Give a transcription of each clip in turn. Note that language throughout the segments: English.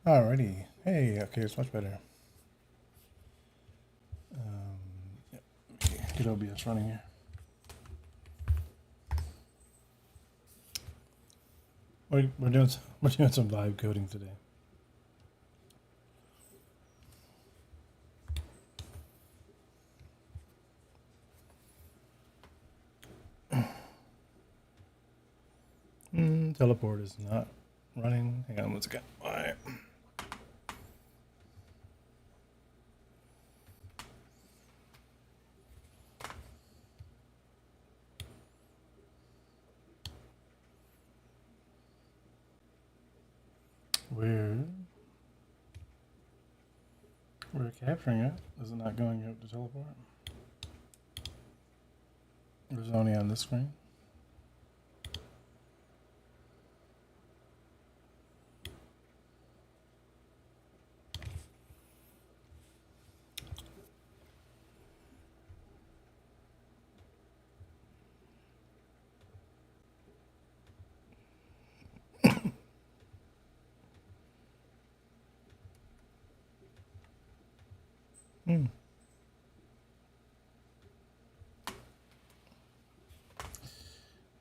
Alrighty. Hey, okay, it's much better. Yep. Get OBS running here. We're doing some live coding today. Teleport is not running. Hang on one second. Alright. We're capturing it. Is it not going out to teleport? Or is it only on this screen?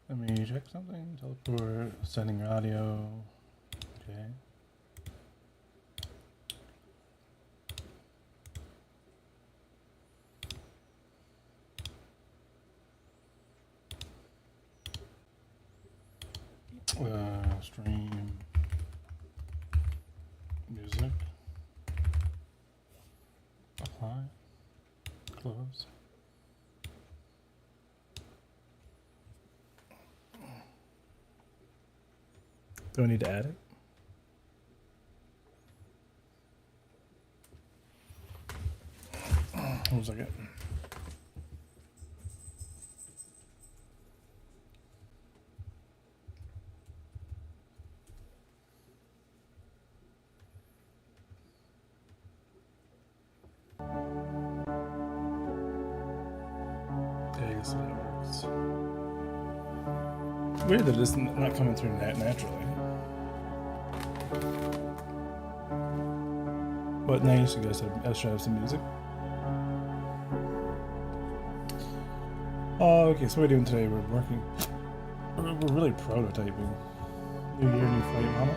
Let me check something. Teleport, sending audio. Okay. Stream music. Apply. Close. Do I need to add it? 1 second. Okay, I guess that works. Weird that it's not coming through naturally. But nice, you guys should have some music. Okay, so what we're doing today, we're really prototyping. New year, new flight model.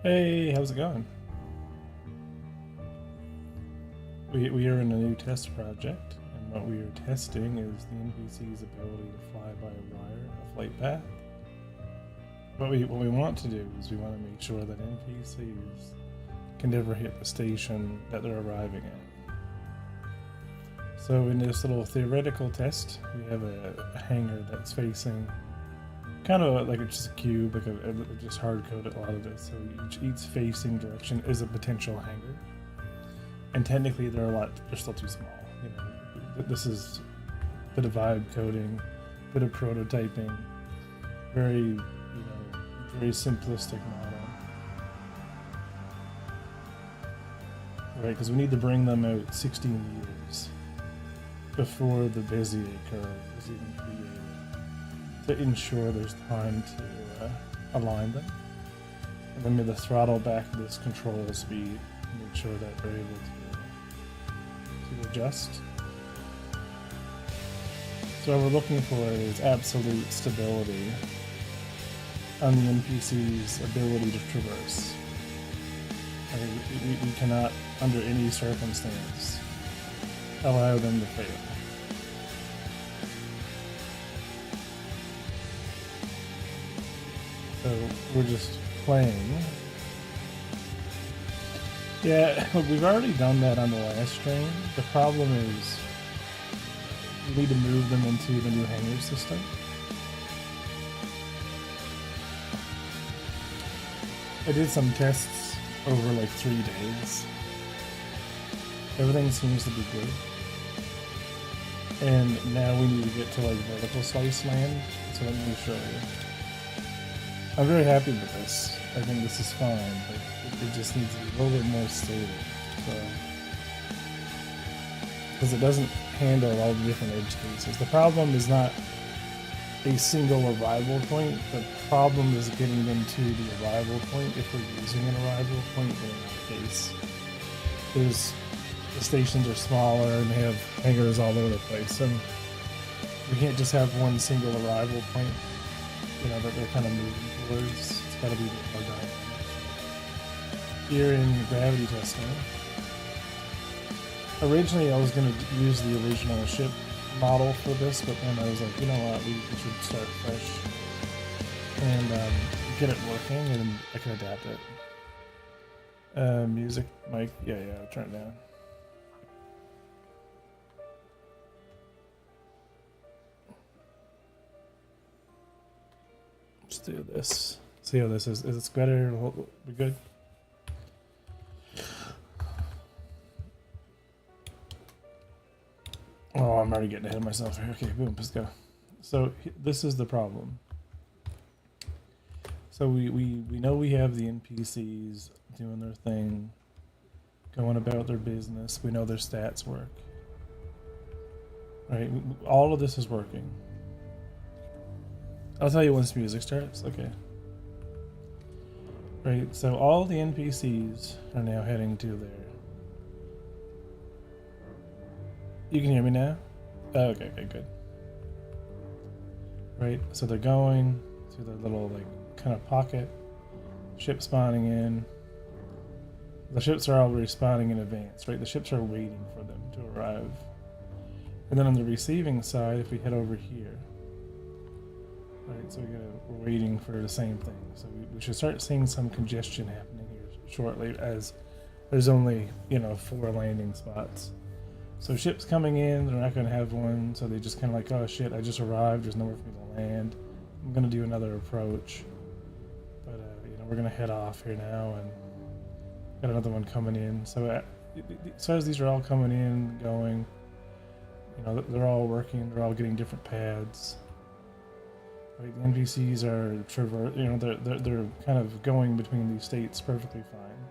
Hey, how's it going? We are in a new test project, and what we are testing is the NPC's ability to fly by wire a flight path. What we want to do is we want to make sure that NPCs can never hit the station that they're arriving at. So in this little theoretical test, we have a hangar that's facing kind of like it's just a cube, like just hard coded a lot of this. So each facing direction is a potential hangar, and technically they're still too small. You know, this is a bit of vibe coding, a bit of prototyping, very very simplistic model, right? Because we need to bring them out 60 meters before the Bezier curve is even created, to ensure there's time to align them. And then with the throttle back to this control speed, make sure that they're able to adjust. So what we're looking for is absolute stability on the NPC's ability to traverse. We cannot, under any circumstance, allow them to fail. So we're just playing. Yeah, we've already done that on the last stream. The problem is we need to move them into the new hangar system. I did some tests over like 3 days. Everything seems to be good. And now we need to get to like vertical slice land. So let me show you. I'm very happy with this. I think this is fine, but it just needs to be a little bit more stable. So, because it doesn't handle all the different edge cases. The problem is not a single arrival point. The problem is getting them to the arrival point if we're using an arrival point in our case. The stations are smaller and they have hangars all over the place, and we can't just have one single arrival point, you know, that they're kind of moving towards. It's got to be a bit more dynamic. Here in gravity testing, originally I was going to use the original ship model for this, but then I was like, you know what, we should start fresh and get it working, and I can adapt it. Music, mic, yeah, I'll turn it down. Let's do this. See how this is. Is this better? We good? Oh, I'm already getting ahead of myself here. Okay, boom, let's go. So this is the problem. So we know we have the NPCs doing their thing, going about their business. We know their stats work. Right? All of this is working. I'll tell you once music starts. Okay. Right, so all the NPCs are now heading to there. You can hear me now? Oh, okay, good. Right, so they're going to their little, like, kind of pocket. Ship spawning in. The ships are already spawning in advance, right? The ships are waiting for them to arrive. And then on the receiving side, if we head over here, right, so we're waiting for the same thing. So we should start seeing some congestion happening here shortly, as there's only, 4 landing spots. So ships coming in, they're not going to have one, so they just kind of like, oh shit, I just arrived, there's nowhere for me to land. I'm going to do another approach. But, we're going to head off here now, and got another one coming in. So as these are all coming in, going, they're all working, they're all getting different pads. Right, the NPCs are they're kind of going between these states perfectly fine.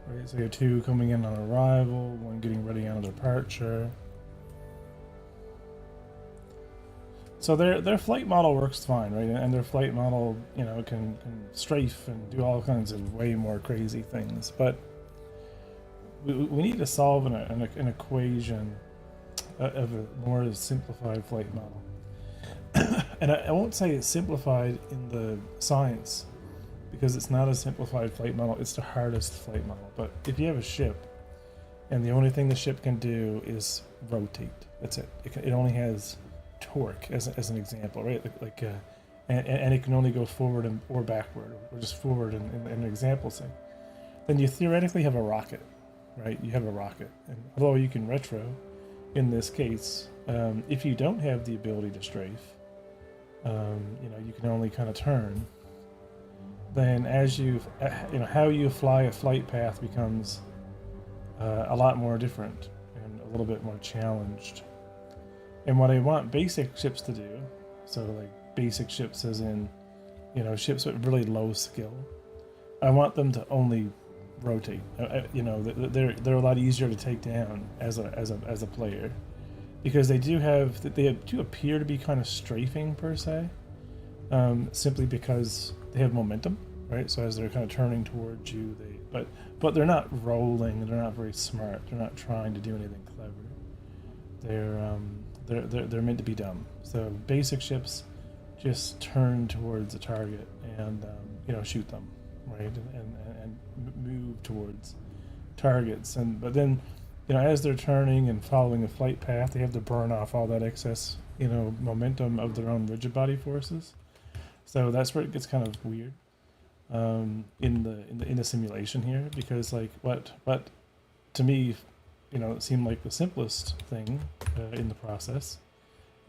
Right, so you have 2 coming in on arrival, 1 getting ready on departure. So their flight model works fine, right? And their flight model, can strafe and do all kinds of way more crazy things. But we need to solve an equation of a more simplified flight model. And I won't say it's simplified in the science, because it's not a simplified flight model, it's the hardest flight model. But if you have a ship, and the only thing the ship can do is rotate, that's it. It only has torque, as an example, right? And it can only go forward or backward, or just forward in an example thing. Then you theoretically have a rocket, right? You have a rocket. And although you can retro, in this case, if you don't have the ability to strafe, you can only kind of turn. Then as how you fly a flight path becomes a lot more different and a little bit more challenged. And what I want basic ships to do, so like basic ships as in, ships with really low skill, I want them to only rotate. They're a lot easier to take down as a player, because they do appear to be kind of strafing per se, simply because they have momentum, right? So as they're kind of turning towards you, but they're not rolling. They're not very smart. They're not trying to do anything clever. They're meant to be dumb. So basic ships just turn towards a target and shoot them, right, and move towards targets. But then, as they're turning and following a flight path, they have to burn off all that excess, momentum of their own rigid body forces. So that's where it gets kind of weird in the simulation here, because like what to me, it seemed like the simplest thing in the process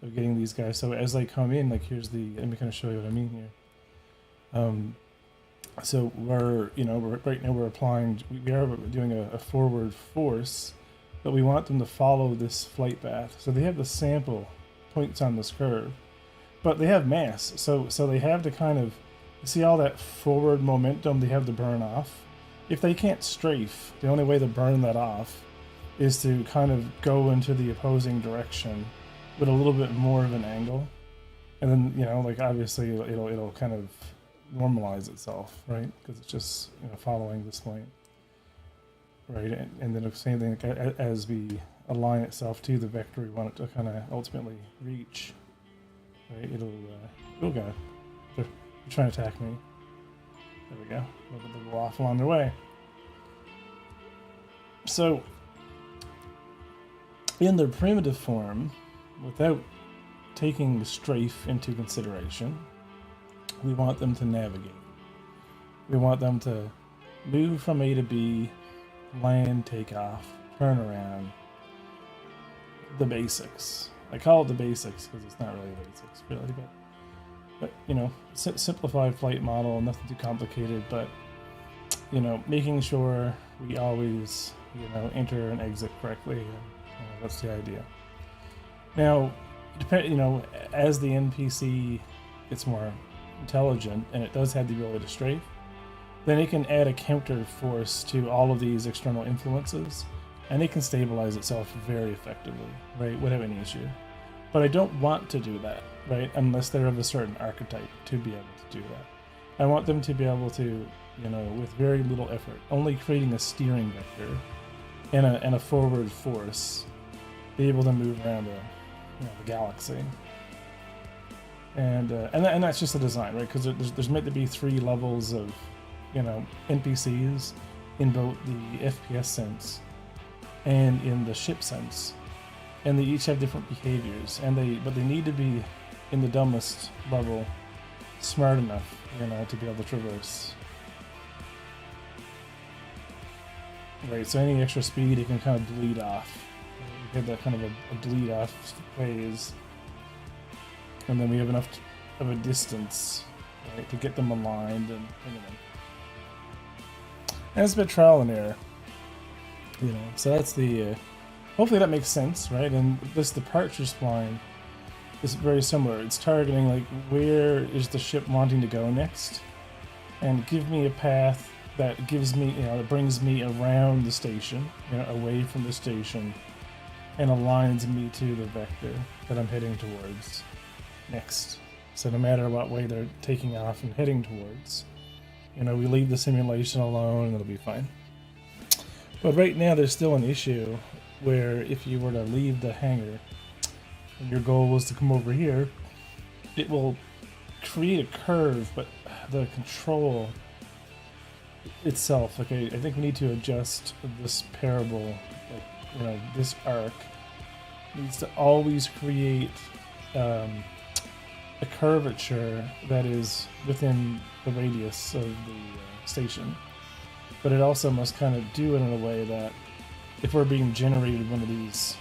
of getting these guys. So as they come in, like let me kind of show you what I mean here. So right now we're applying, we are doing a forward force, but we want them to follow this flight path. So they have the sample points on this curve, but they have mass. So they have to kind of, see all that forward momentum they have to burn off. If they can't strafe, the only way to burn that off is to kind of go into the opposing direction with a little bit more of an angle. And then, obviously it'll kind of normalize itself, right? Because it's just following this point, right? And then the same thing, as we align itself to the vector we want it to kind of ultimately reach, right? It'll go. They're trying to attack me. There we go. They'll go off along their way. So in their primitive form, without taking strafe into consideration, we want them to navigate. We want them to move from A to B, land, take off, turn around. The basics. I call it the basics because it's not really the basics, really, but simplified flight model, nothing too complicated, but making sure we always enter and exit correctly. And, that's the idea. Now, as the NPC gets more intelligent and it does have the ability to strafe, then it can add a counter force to all of these external influences, and it can stabilize itself very effectively, right, without any issue. But I don't want to do that, right, unless they're of a certain archetype to be able to do that. I want them to be able to, with very little effort, only creating a steering vector and a forward force, be able to move around the galaxy. And that's just the design, right? Because there's meant to be 3 levels of, NPCs in both the FPS sense and in the ship sense, and they each have different behaviors, but they need to be in the dumbest level smart enough, to be able to traverse. Right. So any extra speed, it can kind of bleed off. We have that kind of a bleed off phase. And then we have enough of a distance, right, to get them aligned and and it's a bit trial and error, So that's the. Hopefully that makes sense, right? And this departure spline is very similar. It's targeting like where is the ship wanting to go next, and give me a path that gives me, that brings me around the station, away from the station, and aligns me to the vector that I'm heading towards next. So no matter what way they're taking off and heading towards, we leave the simulation alone and it'll be fine. But right now there's still an issue where if you were to leave the hangar and your goal was to come over here, it will create a curve, but the control itself, okay, I think we need to adjust this parable, like, this arc needs to always create a curvature that is within the radius of the station, but it also must kind of do it in a way that if we're being generated one of these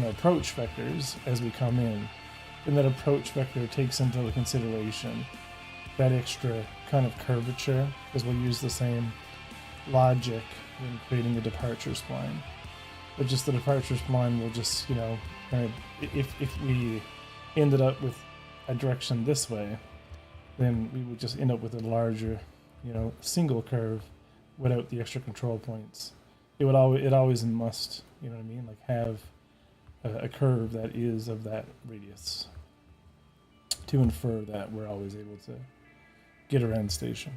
approach vectors as we come in, then that approach vector takes into consideration that extra kind of curvature, because we'll use the same logic when creating a departure spline. But just the departure spline will just, kind of, if we ended up with a direction this way, then we would just end up with a larger, single curve without the extra control points. It always must, like have a curve that is of that radius to infer that we're always able to get around the station.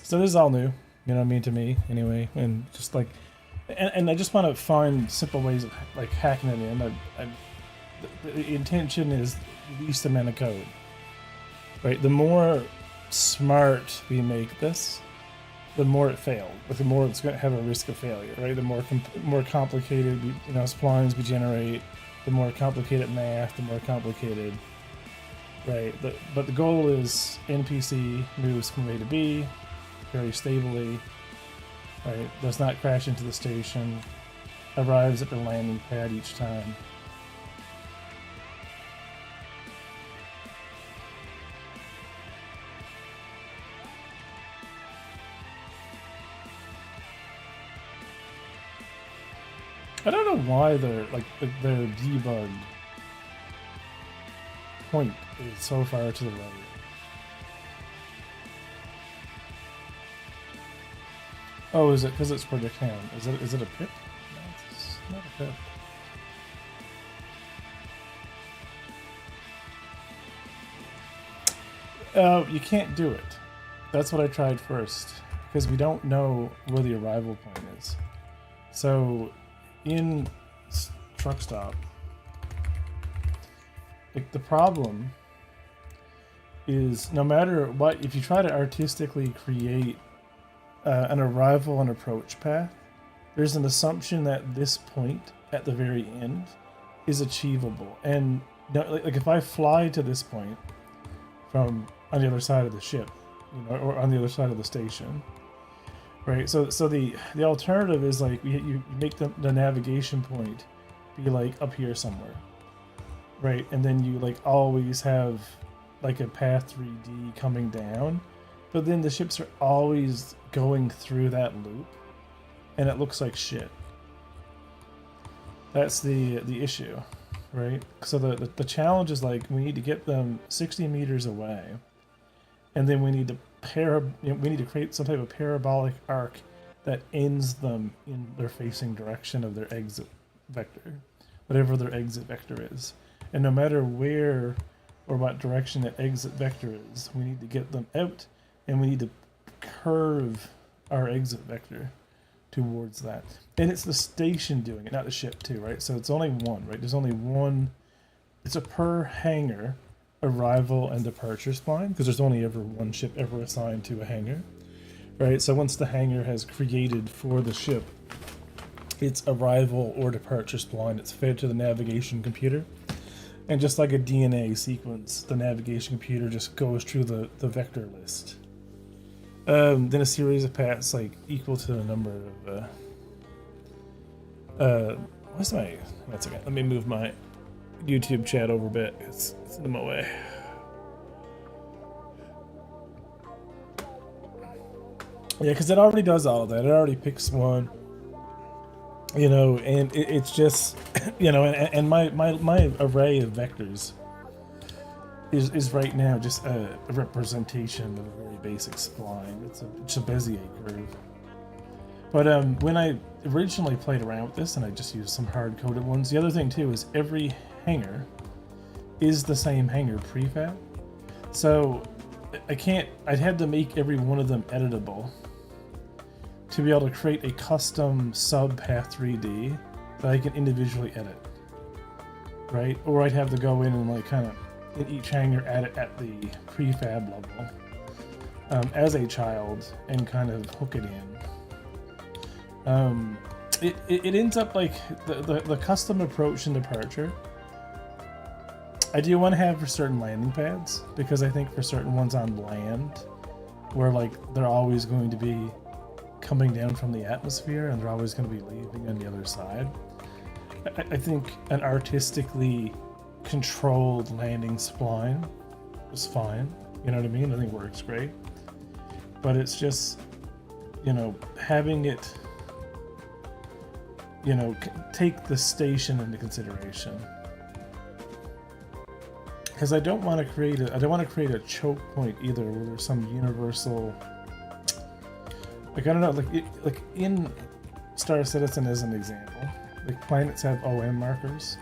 So this is all new, to me anyway, and just like, and I just want to find simple ways of like hacking it in. The intention is least amount of code, right? The more smart we make this, the more it failed, but the more it's going to have a risk of failure, right? The more complicated splines we generate, the more complicated math, the more complicated, right? But the goal is NPC moves from A to B very stably, right? Does not crash into the station, arrives at the landing pad each time. I don't know why their debug point is so far to the right. Oh, is it because it's predict hand? Is it a pip? No, it's not a pip. You can't do it. That's what I tried first, because we don't know where the arrival point is. So in truck stop, like, the problem is no matter what, if you try to artistically create an arrival and approach path, there's an assumption that this point at the very end is achievable. And like if I fly to this point from on the other side of the ship, or on the other side of the station, right? So the alternative is like you make the navigation point be like up here somewhere, right? And then you like always have like a path 3D coming down, but then the ships are always going through that loop, and it looks like shit. That's the issue, right? So the challenge is like we need to get them 60 meters away, and then we need to create some type of parabolic arc that ends them in their facing direction of their exit vector, whatever their exit vector is. And no matter where or what direction that exit vector is, we need to get them out, and we need to curve our exit vector towards that. And it's the station doing it, not the ship too, right? So it's only one, right? There's only one. It's a per hangar arrival and departure spline, because there's only ever one ship ever assigned to a hangar, right? So once the hangar has created for the ship its arrival or departure spline, it's fed to the navigation computer. And just like a DNA sequence, the navigation computer just goes through the vector list. Then a series of paths like equal to the number of what's my, that's okay. Let me move my YouTube chat over a bit. It's in my way. Yeah, because it already does all of that. It already picks one, and it's just, and my array of vectors is right now just a representation of a very basic spline. It's a Bezier curve. But when I originally played around with this, and I just used some hard-coded ones, the other thing too is every hangar is the same hangar prefab. So I can't. I'd had to make every one of them editable to be able to create a custom sub path 3D that I can individually edit, right? Or I'd have to go in and like kind of in each hanger add it at the prefab level as a child and kind of hook it in. It ends up like the custom approach and departure. I do want to have for certain landing pads, because I think for certain ones on land, where like they're always going to be coming down from the atmosphere and they're always going to be leaving on the other side, I think an artistically controlled landing spline is fine. You know what I mean? I think it works great. But it's just, you know, having it, you know, take the station into consideration. Because I don't want to create a choke point either, where there's some universal, like I don't know, like in Star Citizen as an example, like planets have OM markers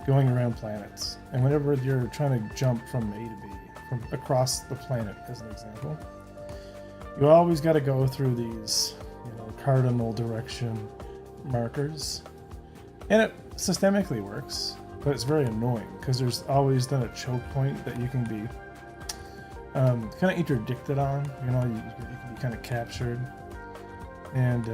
going around planets, and whenever you're trying to jump from A to B, from across the planet as an example, you always got to go through these, you know, cardinal direction markers, and it systemically works. But it's very annoying because there's always then a choke point that you can be kind of interdicted on. You know, you can be kind of captured, and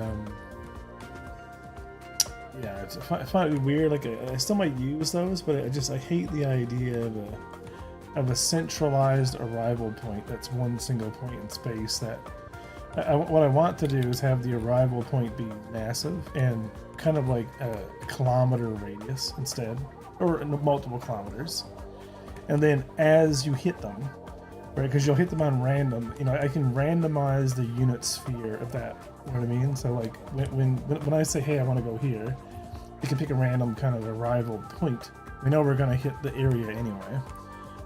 yeah, I find it weird. Like I still might use those, but I hate the idea of a centralized arrival point that's one single point in space. That what I want to do is have the arrival point be massive and kind of like a kilometer radius instead, or multiple kilometers, and then as you hit them, right, because you'll hit them on random, you know, I can randomize the unit sphere of that, you know what I mean? So like when I say, hey, I want to go here, you can pick a random kind of arrival point. We know we're going to hit the area anyway,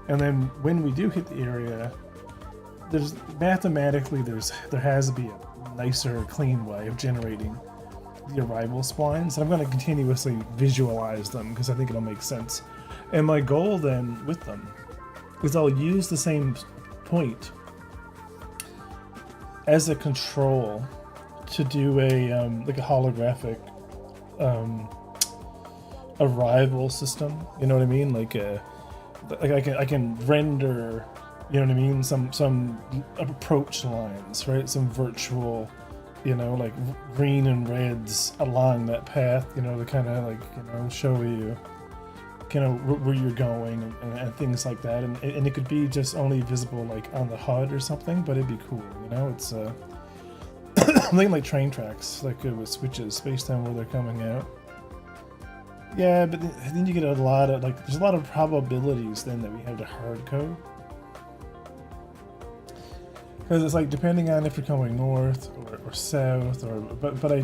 and then when we do hit the area, there's mathematically there has to be a nicer, clean way of generating the arrival splines. I'm going to continuously visualize them because I think it'll make sense. And my goal then with them is I'll use the same point as a control to do a like a holographic arrival system. You know what I mean? Like I can render, you know what I mean, some approach lines, right? Some virtual, you know, like green and reds along that path, you know, to kind of like, you know, show you kind of where you're going and things like that. And it could be just only visible like on the HUD or something, but it'd be cool, you know. It's something like train tracks, like with switches based on where they're coming out. Yeah, but then you get a lot of, like, there's a lot of probabilities then that we have to hard code. Because it's like, depending on if you're going north or south, or but I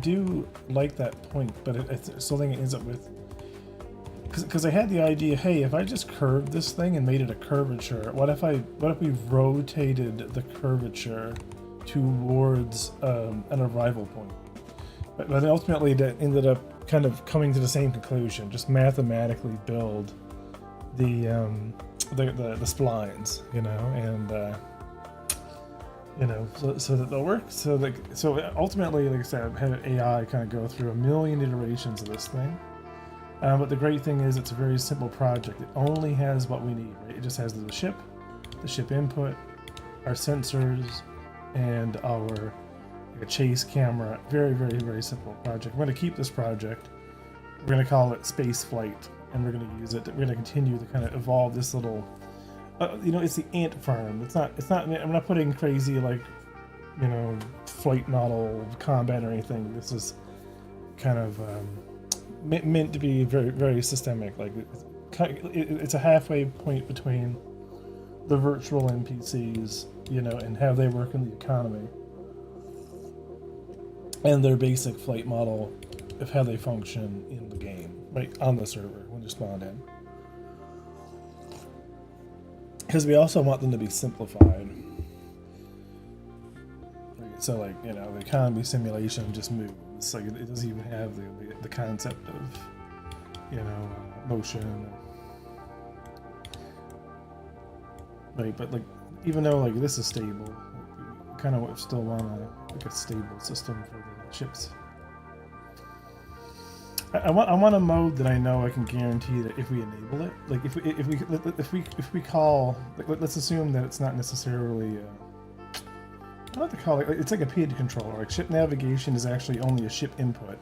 do like that point, but I still think it ends up with, because I had the idea, hey, if I just curved this thing and made it a curvature, what if we rotated the curvature towards an arrival point? But ultimately, that ended up kind of coming to the same conclusion. Just mathematically build the splines, you know, and you know, so that they'll work. So ultimately, like I said, I've had an AI kind of go through a million iterations of this thing. But the great thing is, it's a very simple project. It only has what we need, right? It just has the ship input, our sensors, and our chase camera. Very, very, very simple project. We're going to keep this project. We're going to call it Space Flight, and we're going to use it. We're going to continue to kind of evolve this little. You know, it's the ant farm. It's not. I'm not putting crazy, like, you know, flight model combat or anything. This is kind of meant to be very, very systemic. Like, it's a halfway point between the virtual NPCs, you know, and how they work in the economy, and their basic flight model of how they function in the game, right, on the server when you spawn in. Because we also want them to be simplified. So, like, you know, the economy simulation just moves. Like, it doesn't even have the concept of, you know, motion. right? But like, even though like this is stable, we kind of still want a stable system for the ships. I want a mode that I know I can guarantee that if we enable it, like if we call, like, let's assume that it's not necessarily I don't have to call it, it's like a PID controller. Like ship navigation is actually only a ship input,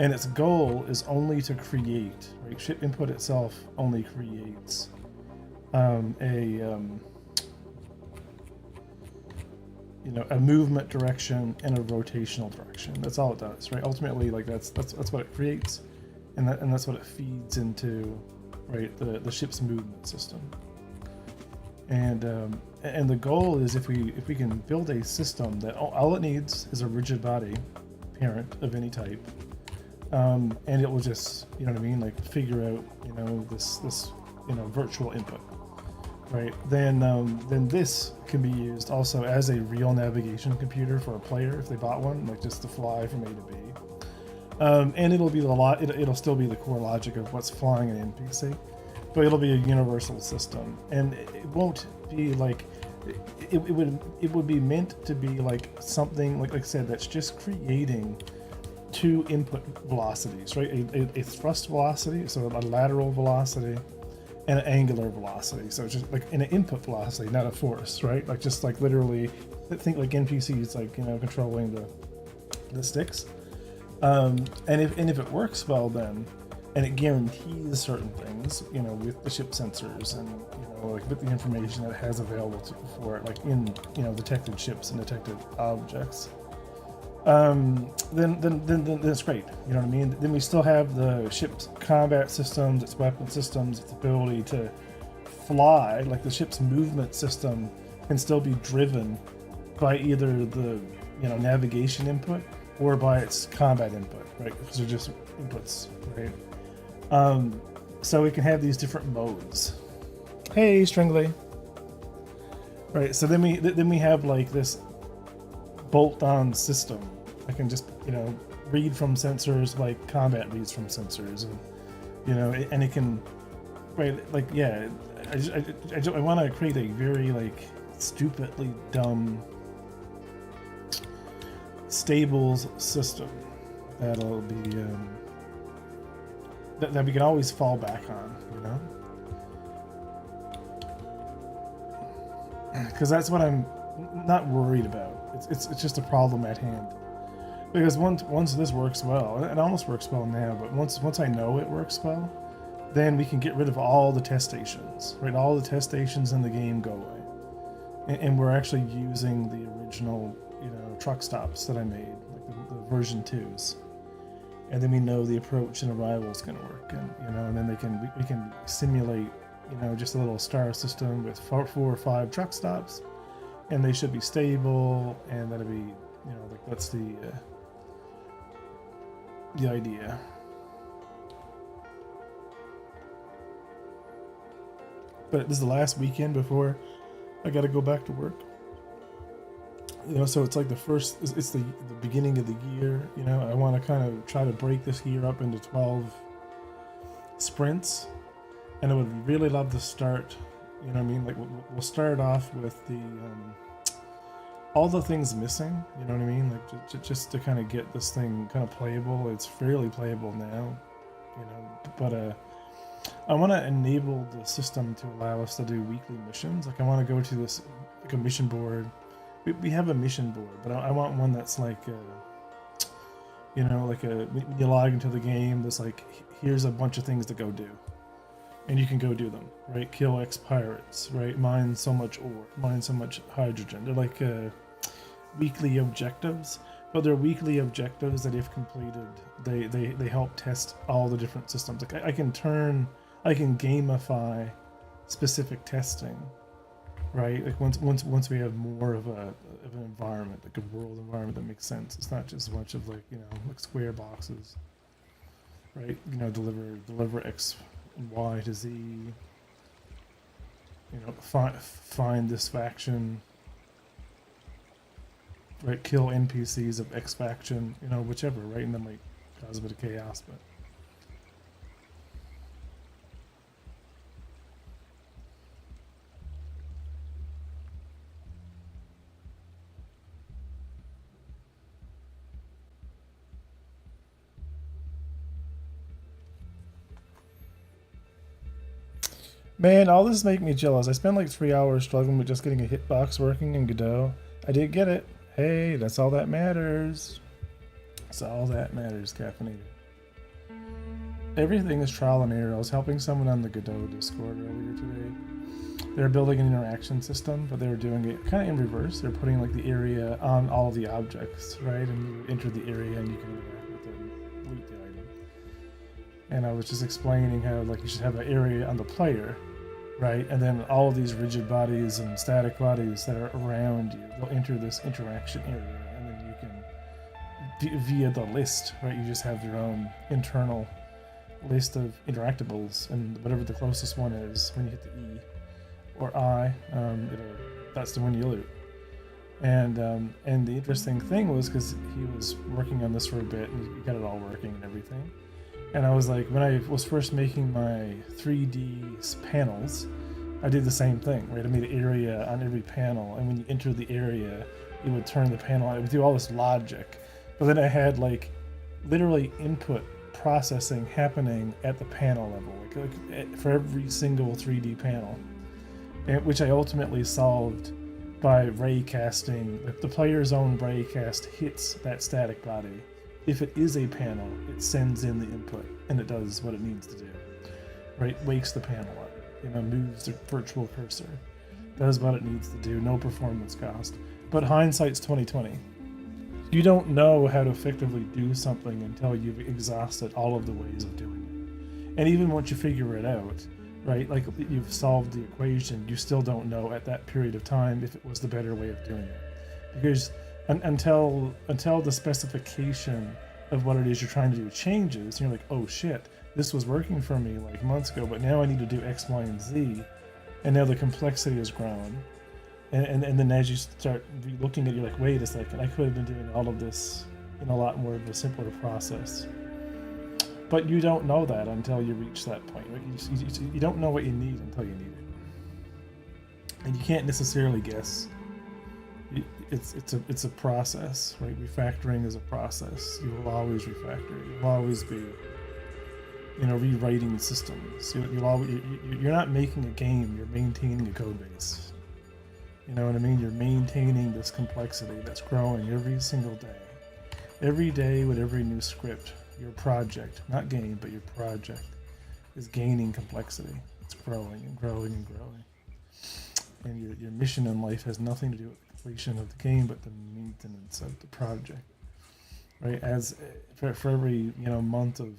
and its goal is only to create. Right, ship input itself only creates a movement direction and a rotational direction. That's all it does, right? Ultimately, like that's what it creates, and that's what it feeds into, right? The ship's movement system. And the goal is if we can build a system that all it needs is a rigid body parent of any type, and it will just, you know what I mean, like figure out, this virtual input. Right, then this can be used also as a real navigation computer for a player if they bought one, like just to fly from A to B. And it'll be it'll still be the core logic of what's flying an NPC, but it'll be a universal system, and it won't be like it would be meant to be like something like I said that's just creating two input velocities, right? A thrust velocity, so a lateral velocity, and an angular velocity. So it's just like an input velocity, not a force, right? Like just like literally think like NPCs, like, controlling the sticks. And if it works well, then, and it guarantees certain things, with the ship sensors and, like with the information that it has available for it, like in, detected ships and detected objects, then it's great. You know what I mean? Then we still have the ship's combat systems, its weapon systems, its ability to fly. Like the ship's movement system can still be driven by either the navigation input or by its combat input, right? Because they're just inputs, right? So we can have these different modes. Hey, Stringly. Right. So then we have like this bolt-on system. I can just read from sensors like combat reads from sensors, and and it can, right, like, yeah, I want to create a very like stupidly dumb stables system that'll be that we can always fall back on, because that's what I'm not worried about. It's just a problem at hand. Because once this works well, it almost works well now, but once I know it works well, then we can get rid of all the test stations, right? All the test stations in the game go away, and we're actually using the original, truck stops that I made, like the version 2s, and then we know the approach and arrival is going to work, and and then we can simulate, just a little star system with 4 or 5 truck stops, and they should be stable, and that'll be, like that's the idea. But this is the last weekend before I got to go back to work. So it's like it's the beginning of the year. I want to kind of try to break this year up into 12 sprints, and I would really love to start. You know what I mean? Like we'll start off with the all the things missing. You know what I mean? Like just to kind of get this thing kind of playable. It's fairly playable now, but I want to enable the system to allow us to do weekly missions. Like I want to go to this like a mission board. We have a mission board, but I want one that's like like when you log into the game, there's like, here's a bunch of things to go do, and you can go do them, right? Kill X pirates, right? Mine so much ore, mine so much hydrogen. They're like weekly objectives, but they're weekly objectives that if completed, they help test all the different systems. Like I can gamify specific testing, right? Like once we have more of an environment, like a world environment that makes sense. It's not just a bunch of like like square boxes, right? Deliver X and Y to Z. Find this faction, right? Kill NPCs of X faction, whichever, right? And that might cause a bit of chaos, but. Man, all this is making me jealous. I spent like 3 hours struggling with just getting a hitbox working in Godot. I did get it. Hey, that's all that matters. That's all that matters, caffeinated. Everything is trial and error. I was helping someone on the Godot Discord earlier today. They were building an interaction system, but they were doing it kind of in reverse. They're putting like the area on all of the objects, right? And you enter the area and you can interact with them, loot the item. And I was just explaining how like you should have an area on the player, right? And then all of these rigid bodies and static bodies that are around you will enter this interaction area, and then you can, via the list, right? You just have your own internal list of interactables, and whatever the closest one is, when you hit the E or I, that's the one you loot. And the interesting thing was, because he was working on this for a bit and he got it all working and everything. And I was like, when I was first making my 3D panels, I did the same thing, right? I made an area on every panel, and when you enter the area, it would turn the panel on. It would do all this logic. But then I had like literally input processing happening at the panel level, like for every single 3D panel, which I ultimately solved by ray casting. The player's own ray cast hits that static body. If it is a panel, it sends in the input and it does what it needs to do, right? Wakes the panel up, moves the virtual cursor, does what it needs to do, no performance cost. But hindsight's 2020. You don't know how to effectively do something until you've exhausted all of the ways of doing it. And even once you figure it out, right, like you've solved the equation, you still don't know at that period of time if it was the better way of doing it. Because until the specification of what it is you're trying to do changes, you're like, oh shit, this was working for me like months ago, but now I need to do X, Y, and Z, and now the complexity has grown. And then as you start looking at it, you're like, wait a second, I could have been doing all of this in a lot more of a simpler process. But you don't know that until you reach that point. Right? You don't know what you need until you need it. And you can't necessarily guess. It's a process, right? Refactoring is a process. You will always refactor. You'll always be, rewriting systems. You're not making a game. You're maintaining a code base. You know what I mean? You're maintaining this complexity that's growing every single day. Every day with every new script, your project, not game, but your project, is gaining complexity. It's growing and growing and growing. And your mission in life has nothing to do with the completion of the game, but the maintenance of the project. Right? As for every month of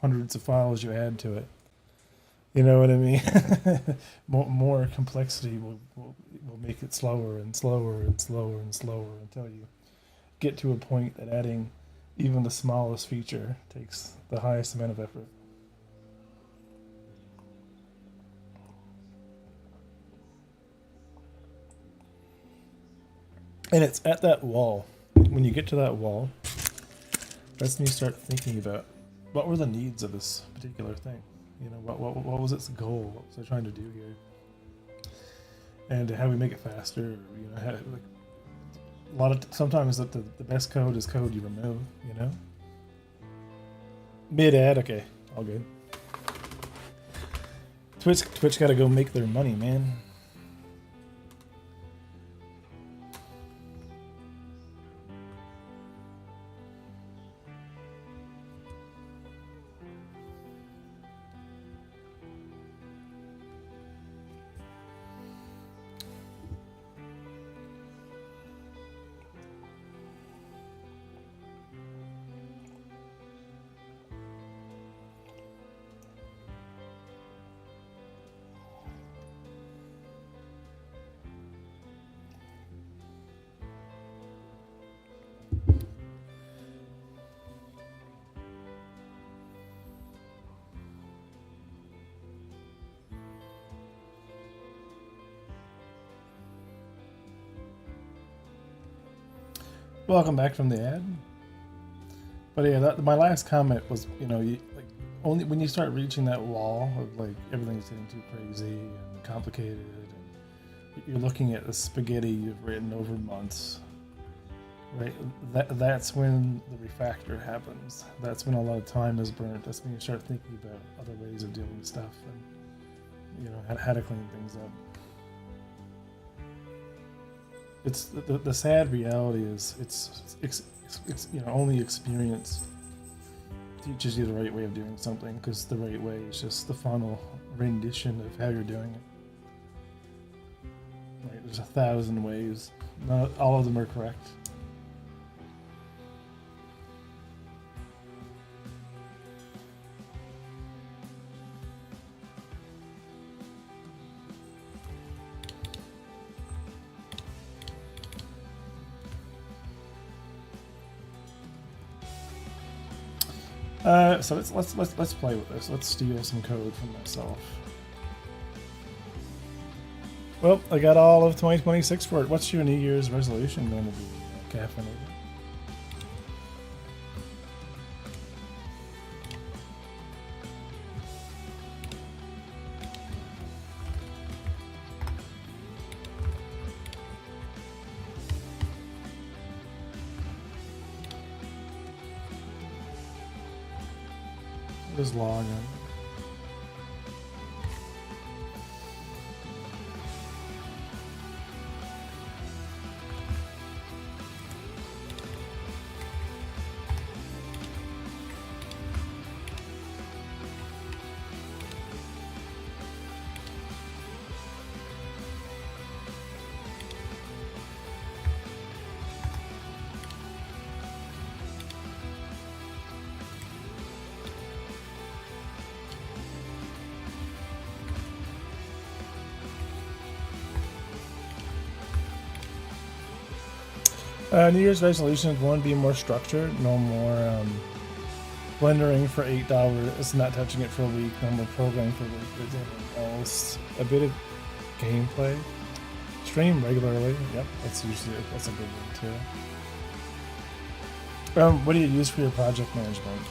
hundreds of files you add to it, you know what I mean? more complexity will make it slower and slower and slower and slower until you get to a point that adding even the smallest feature takes the highest amount of effort. And it's at that wall. When you get to that wall, that's when you start thinking about what were the needs of this particular thing. What was its goal? What was I trying to do here? And how we make it faster? Sometimes the best code is code you remove. Mid ad, okay, all good. Twitch got to go make their money, man. Welcome back from the ad. But yeah, my last comment was, only when you start reaching that wall of like everything's getting too crazy and complicated, and you're looking at the spaghetti you've written over months, right? That's when the refactor happens. That's when a lot of time is burnt. That's when you start thinking about other ways of dealing with stuff and, you know, how to clean things up. It's the sad reality is it's you know, only experience teaches you the right way of doing something, because the right way is just the final rendition of how you're doing it. Right? There's 1,000 ways. Not all of them are correct. So let's play with this. Let's steal some code from myself. Well, I got all of 2026 for it. What's your New Year's resolution going to be, Caffeinated? Just log in. New Year's resolution: one, be more structured, no more blendering for $8, not touching it for a week, no more programming for a week. There's anything else. A bit of gameplay. Stream regularly. Yep, that's a good one too. What do you use for your project management?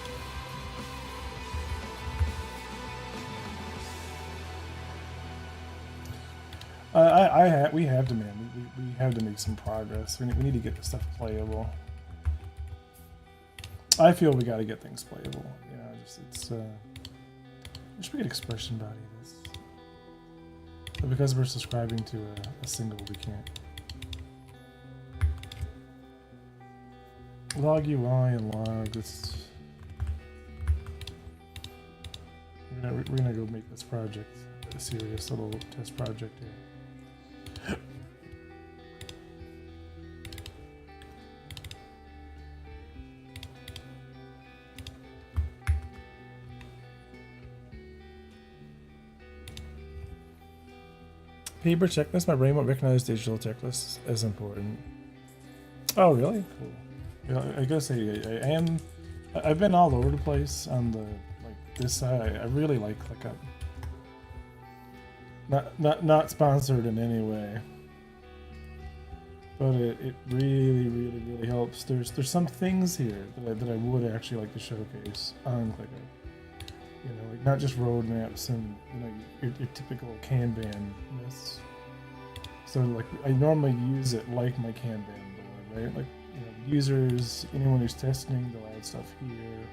We have to, man. We have to make some progress. We need to get the stuff playable. I feel we got to get things playable. You know, it's I should we get expression body this, but because we're subscribing to a single, we can't. Log UI and log. We're gonna go make this project a serious little test project here. Paper checklist. My brain won't recognize digital checklists as important. Oh, really? Cool. Yeah, I gotta say, I've been all over the place on the this side. I really like a not sponsored in any way, but it really helps. There's some things here that I would actually like to showcase on you know, like not just roadmaps and, you know, your typical Kanban-ness. So like I normally use it like my Kanban board, right? Like, you know, users, anyone who's testing, they'll add stuff here.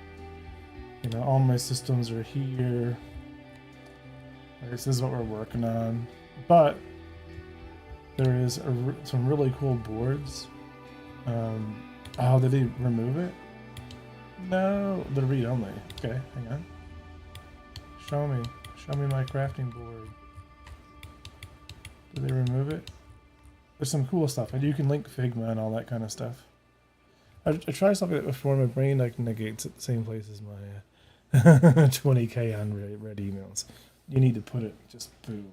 You know, all my systems are here. Like, this is what we're working on. But there is some really cool boards. Oh, did they remove it? No, they're read only. Okay, hang on. Show me my crafting board. Did they remove it? There's some cool stuff, and you can link Figma and all that kind of stuff. I tried something like that before. My brain like negates at the same place as my 20K unread emails. You need to put it just boom.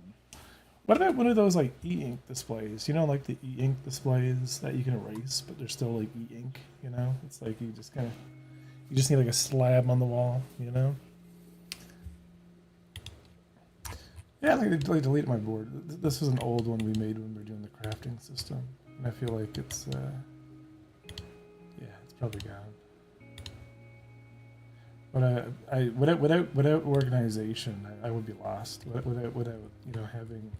What about one of those like e-ink displays? You know, like the e-ink displays that you can erase, but they're still like e-ink. You know, it's like you just need like a slab on the wall. You know. Yeah, I deleted my board. This was an old one we made when we were doing the crafting system, and I feel like it's yeah, it's probably gone. But without organization, I would be lost. Without you know, having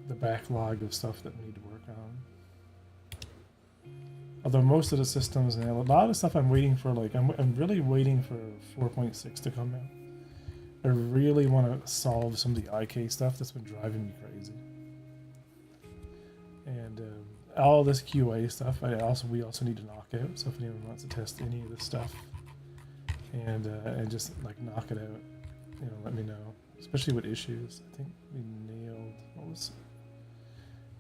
the backlog of stuff that we need to work on. Although most of the systems and a lot of stuff I'm waiting for, like I'm really waiting for 4.6 to come out. I really want to solve some of the IK stuff that's been driving me crazy. And all this QA stuff, we also need to knock out. So if anyone wants to test any of this stuff and just like knock it out, let me know. Especially with issues. I think we nailed what was.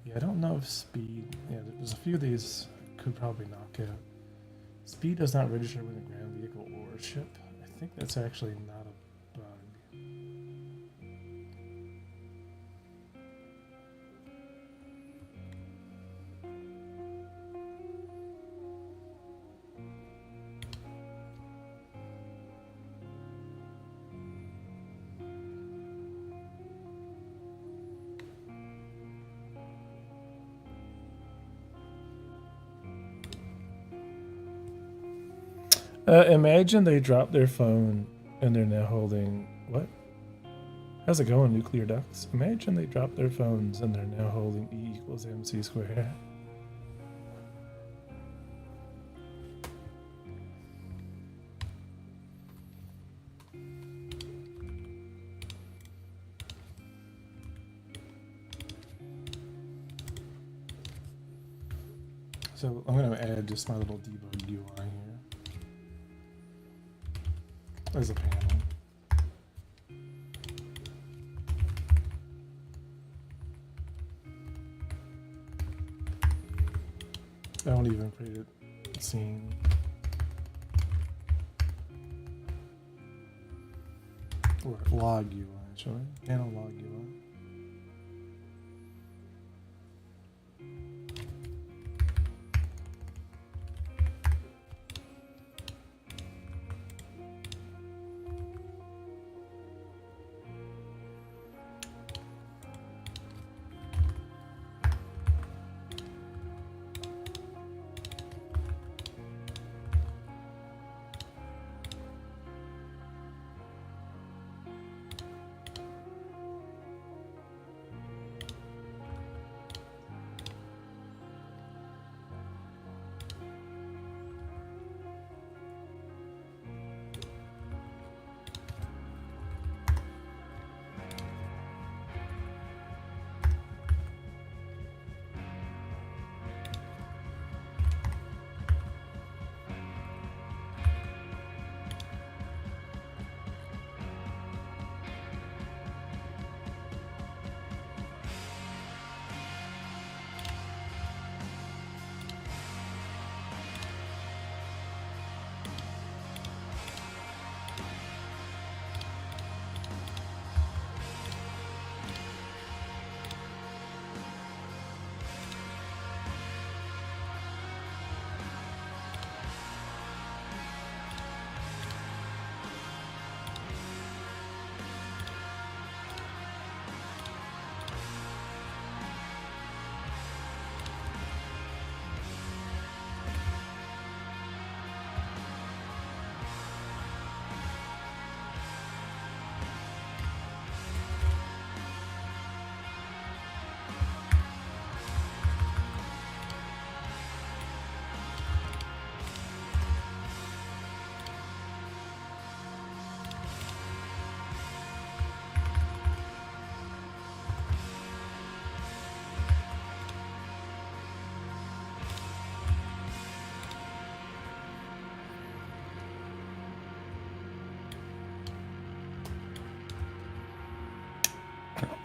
Yeah, I don't know if speed. Yeah, there's a few of these I could probably knock out. Speed does not register with a ground vehicle or a ship. I think that's actually not a bug. Imagine they drop their phone and they're now holding what? How's it going, nuclear ducks? Imagine they drop their phones and they're now holding E equals MC squared. So I'm going to add just my little debug UI here as a panel. I won't even create a scene. Or log UI, shall I? Panel log UI.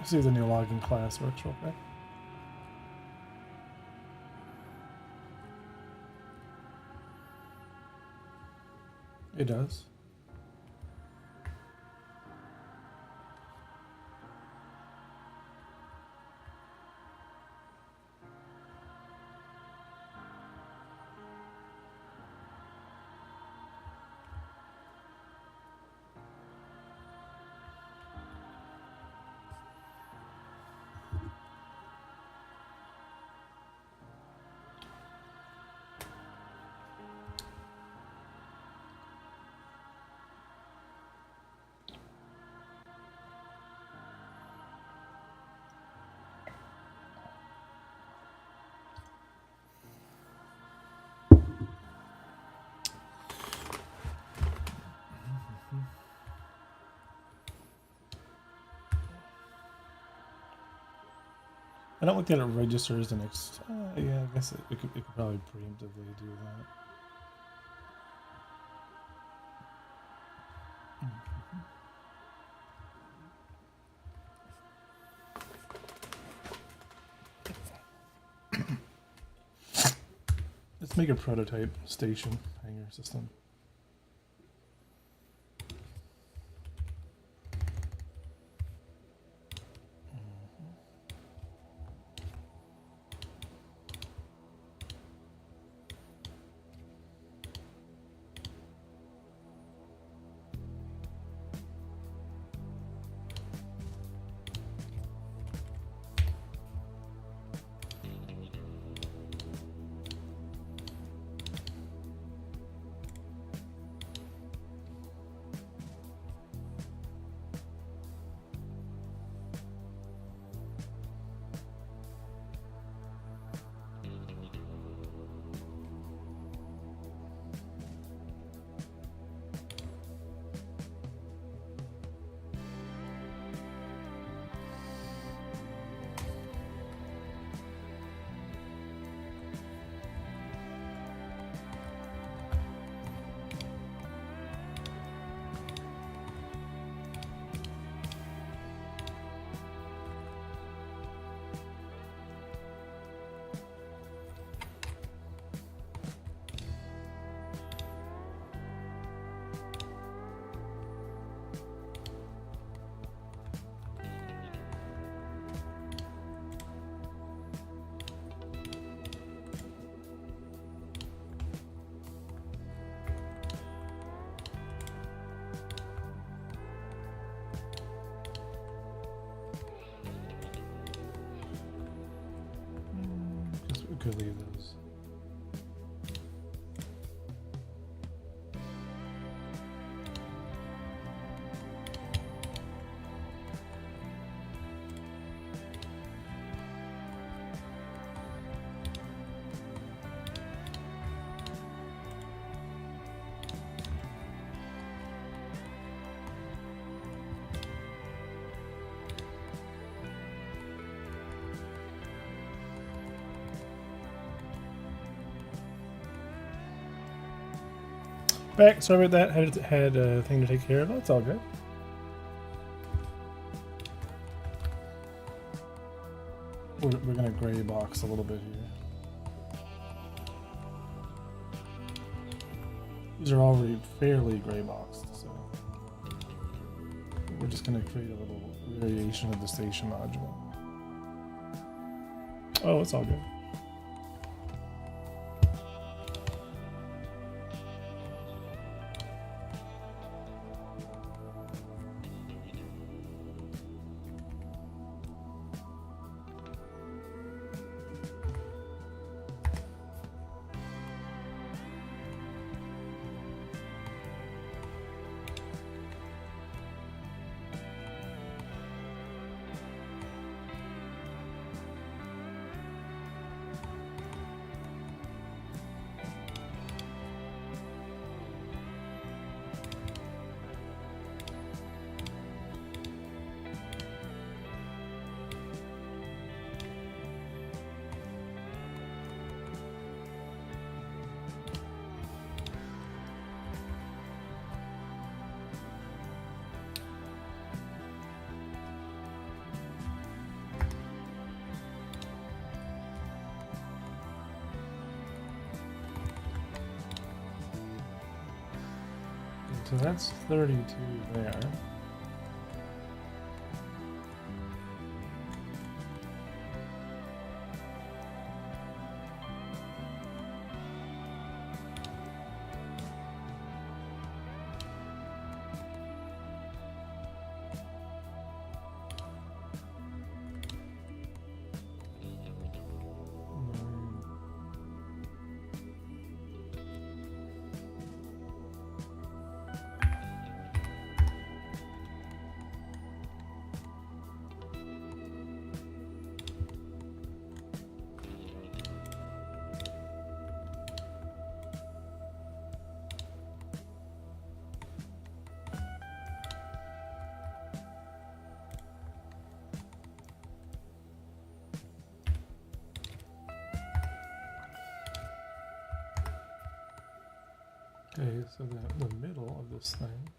See if the new login class works real quick. It does. I don't like that it registers the next. Yeah, I guess it could probably preemptively do that. Let's make a prototype station hangar system. Guess we could leave those. Back. Sorry about that. Had a thing to take care of. It's all good. We're gonna gray box a little bit here. These are already fairly gray boxed, so we're just gonna create a little variation of the station module. Oh, it's all good. So that's 32 there. Okay, so the middle of this thing,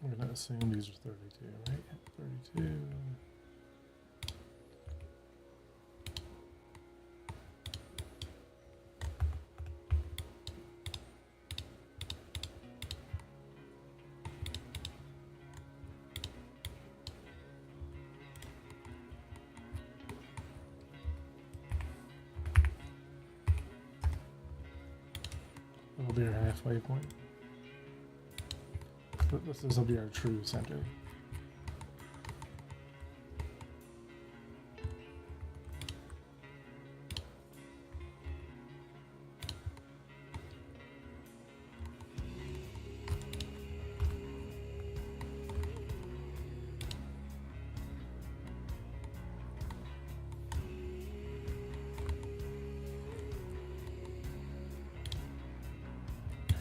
we're going to assume these are 32, right? 32. That'll be our halfway point. This will be our true center.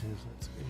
Okay, so that's 8.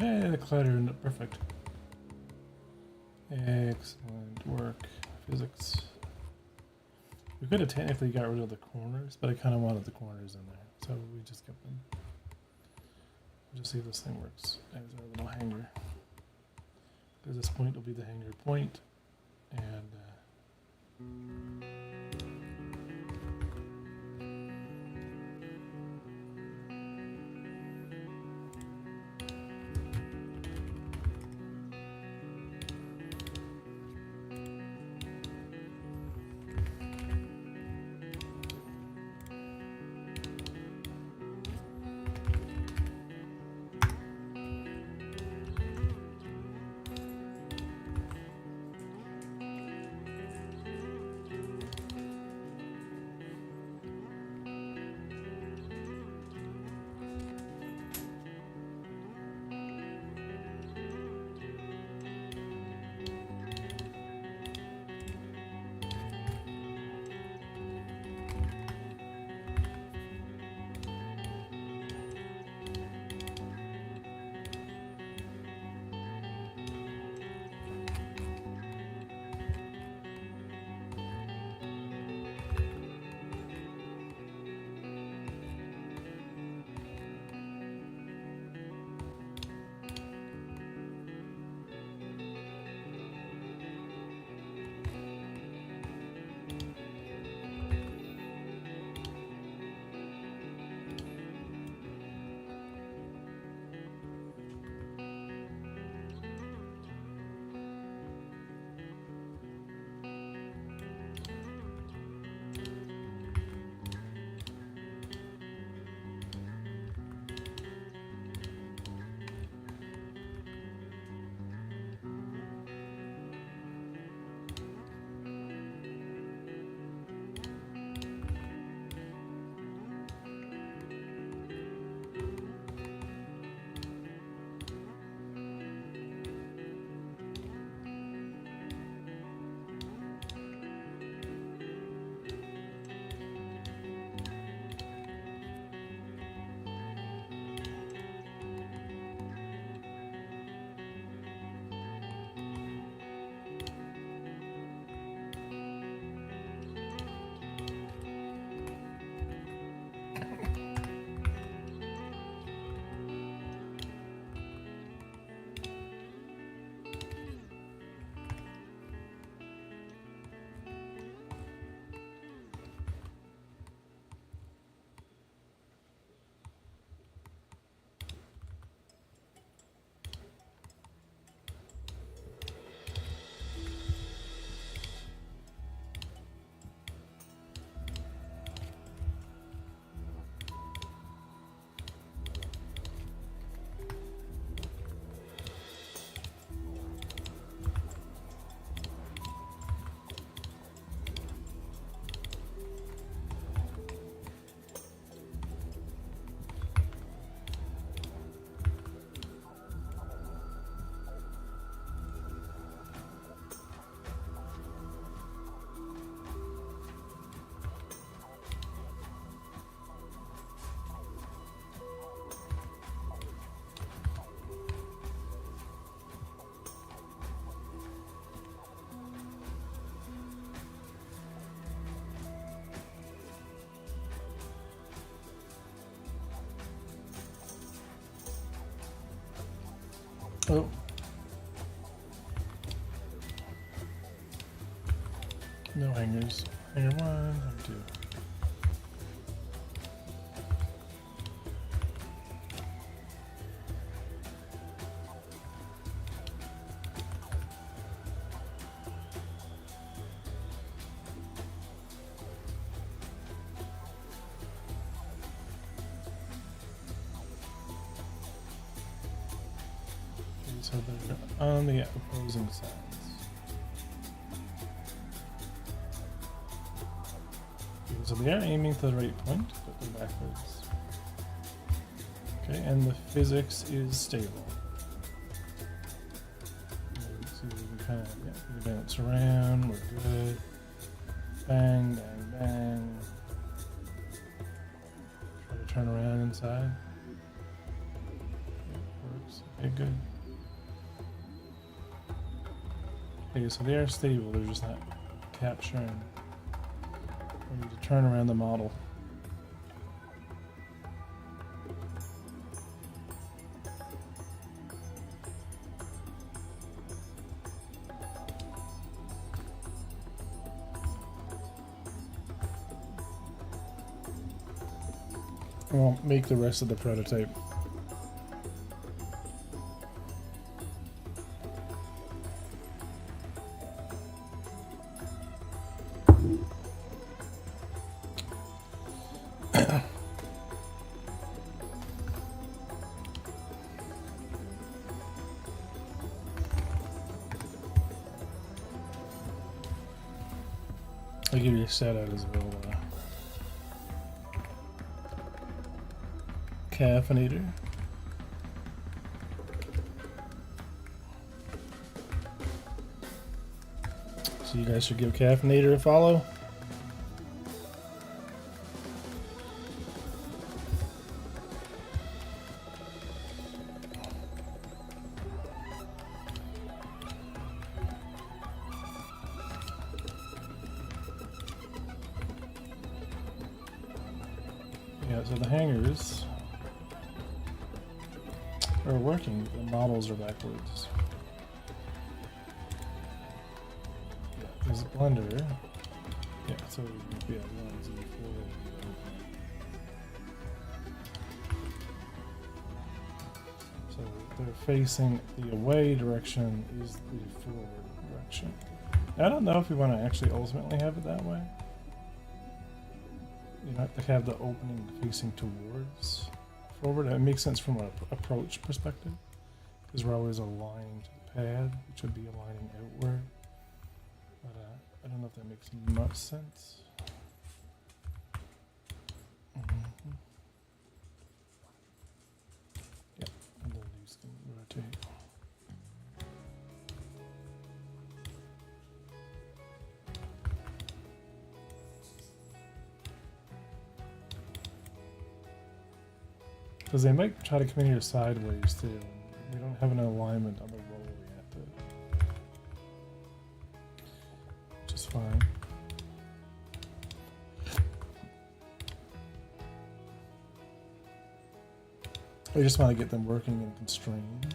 Hey, the collider ended up perfect. Excellent work, physics. We could have technically got rid of the corners, but I kind of wanted the corners in there, so we just kept them. We'll just see if this thing works as our little hanger. Because this point will be the hanger point, and oh, no hangers. Hanger 1, hanger 2. So they're on the opposing sides. Okay, so they are aiming to the right point, but they're backwards. Okay, and the physics is stable. So we can kind of bounce around, we're good. Bang, bang, bang. Try to turn around inside. It works. Okay, good. Okay, so they are stable, they're just not capturing. We need to turn around the model. I won't make the rest of the prototype. I'll give you a shout out as well. Caffeinator. So you guys should give Caffeinator a follow. Yeah, so the hangers are working, the models are backwards. Yeah, there's a blender. Yeah, so yeah, 1Z4. So they're facing the away direction is the forward direction. I don't know if we want to actually ultimately have it that way. You have to have the opening facing towards forward. It makes sense from an approach perspective because we're always aligned to the pad, which should be aligning outward. But I don't know if that makes much sense. Yeah, and then these can rotate. Because they might try to come in here sideways too. We don't have an alignment on the roll yet, which is fine. I just want to get them working and constrained.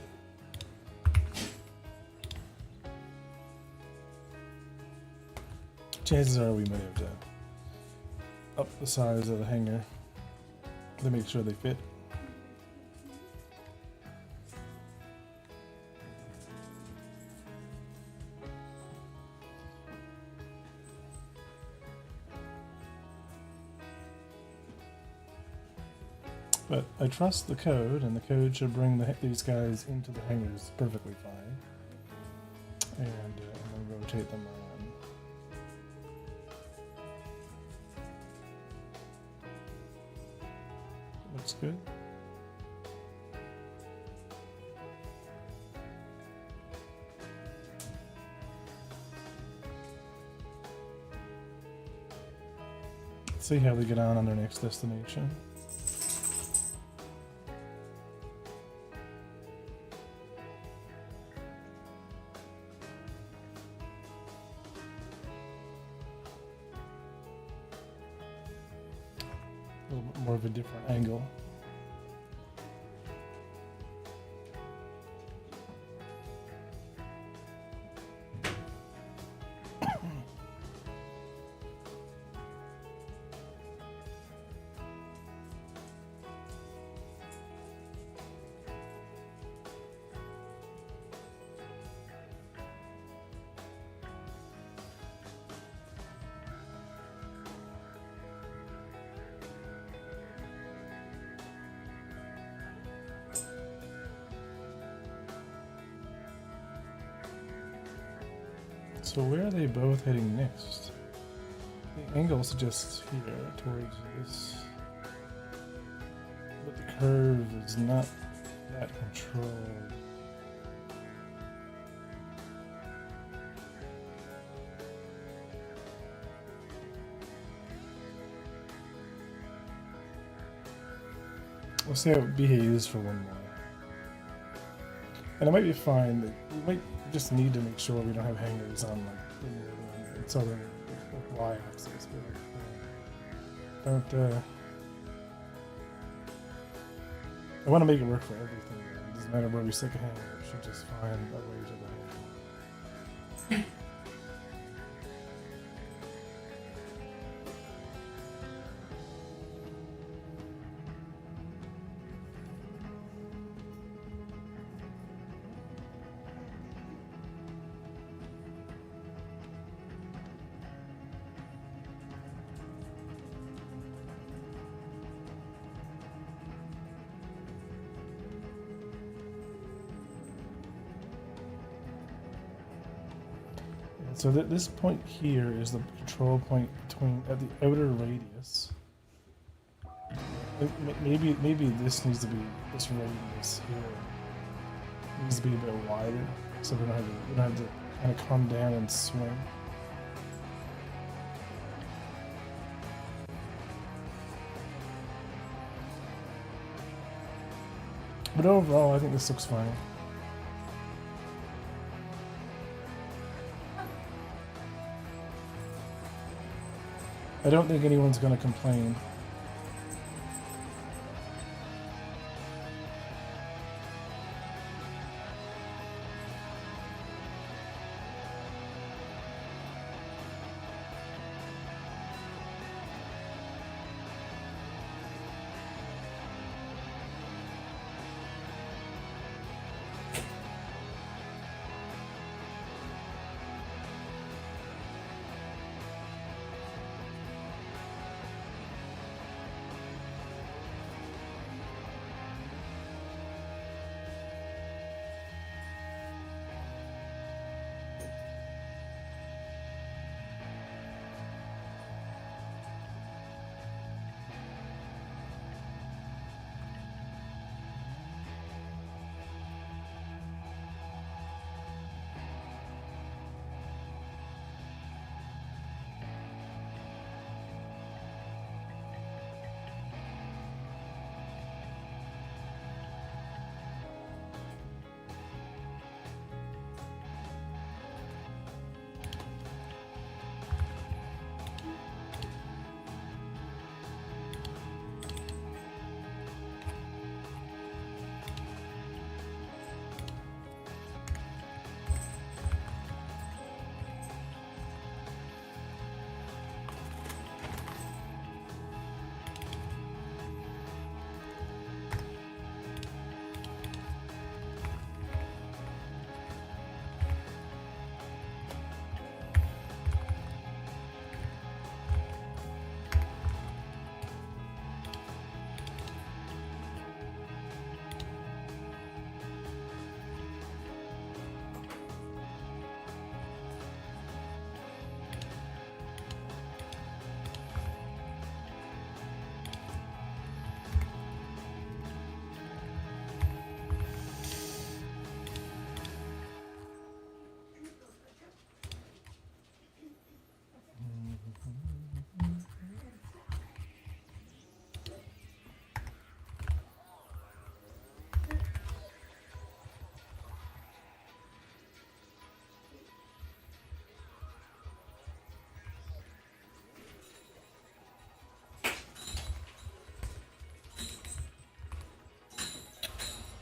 Chances are we might have to up the size of the hanger to make sure they fit. But I trust the code, and the code should bring these guys into the hangers perfectly fine. And then rotate them around. Looks good. Let's see how they get on their next destination. A little bit more of a different angle. So where are they both heading next? The angle suggests here towards this, but the curve is not that controlled. We'll see how it behaves for one more. And it might be fine. That we might just need to make sure we don't have hangers on like the northern and southern like, y-axis. But don't. I want to make it work for everything. It doesn't matter where we stick a hanger. We should just find a way to the hanger. So this point here is the control point between at the outer radius. Maybe this needs to be this radius here needs to be a bit wider, so we don't have to kind of come down and swing. But overall, I think this looks fine. I don't think anyone's going to complain.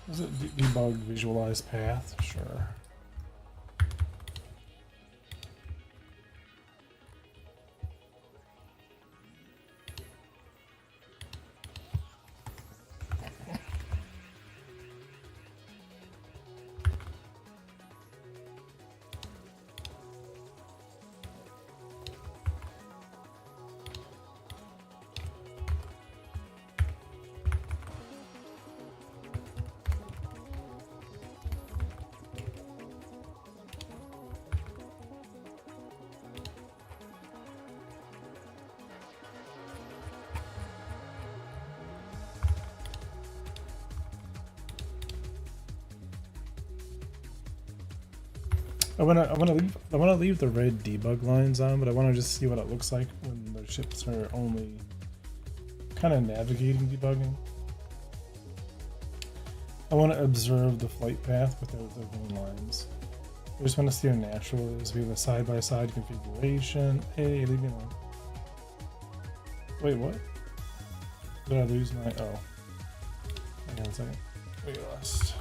Is it debug visualize path? Sure. I wanna leave the red debug lines on, but I wanna just see what it looks like when the ships are only kind of navigating debugging. I want to observe the flight path without the green lines. I just want to see how natural it is. We have a side-by-side configuration. Hey, leave me alone. Wait, what? Did I lose my... Oh. Hang on a second. We lost